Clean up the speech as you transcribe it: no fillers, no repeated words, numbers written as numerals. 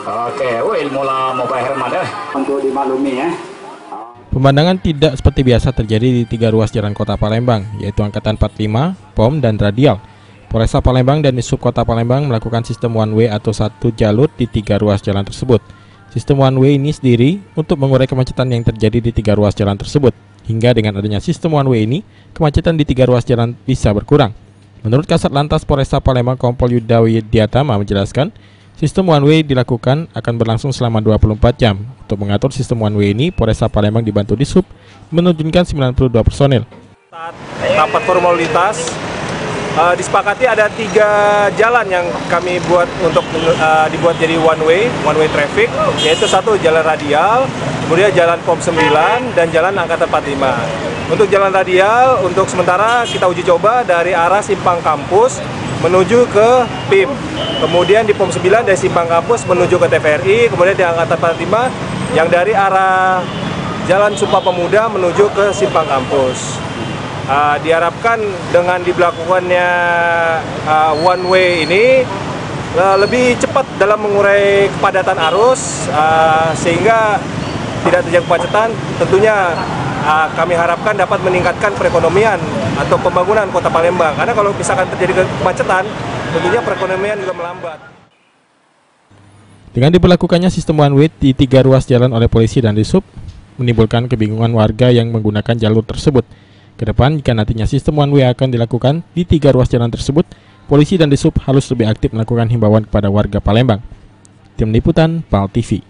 Oke, ilmu lah mau Pak Herman untuk dimaklumi ya. Pemandangan tidak seperti biasa terjadi di 3 ruas jalan Kota Palembang, yaitu Angkatan 45, POM, dan Radial. Polresta Palembang dan Disub Kota Palembang melakukan sistem one way atau satu jalur di 3 ruas jalan tersebut. Sistem one way ini sendiri untuk mengurai kemacetan yang terjadi di 3 ruas jalan tersebut. Hingga dengan adanya sistem one way ini, kemacetan di 3 ruas jalan bisa berkurang. Menurut Kasat Lantas Polresta Palembang Kompol Yuda Widiatama menjelaskan, sistem one way dilakukan akan berlangsung selama 24 jam. Untuk mengatur sistem one way ini, Polresta Palembang dibantu Disub menurunkan 92 personil. Saat rapat formalitas, disepakati ada 3 jalan yang kami buat untuk dibuat jadi one way traffic, yaitu satu jalan radial, kemudian jalan POM 9 dan jalan Angkatan 45. Untuk jalan radial, untuk sementara kita uji coba dari arah Simpang Kampus menuju ke PIM, kemudian di POM 9 dari Simpang Kampus menuju ke TVRI, kemudian di Angkatan 45 yang dari arah Jalan Sumpah Pemuda menuju ke Simpang Kampus. Diharapkan dengan diberlakukannya one way ini lebih cepat dalam mengurai kepadatan arus, sehingga tidak terjadi kemacetan. Tentunya kami harapkan dapat meningkatkan perekonomian atau pembangunan Kota Palembang, karena kalau misalkan terjadi kemacetan, tentunya perekonomian juga melambat. Dengan diberlakukannya sistem one way di 3 ruas jalan oleh polisi dan Disub, menimbulkan kebingungan warga yang menggunakan jalur tersebut. Kedepan, jika nantinya sistem one way akan dilakukan di 3 ruas jalan tersebut, polisi dan Disub harus lebih aktif melakukan himbauan kepada warga Palembang. Tim Liputan, PAL TV.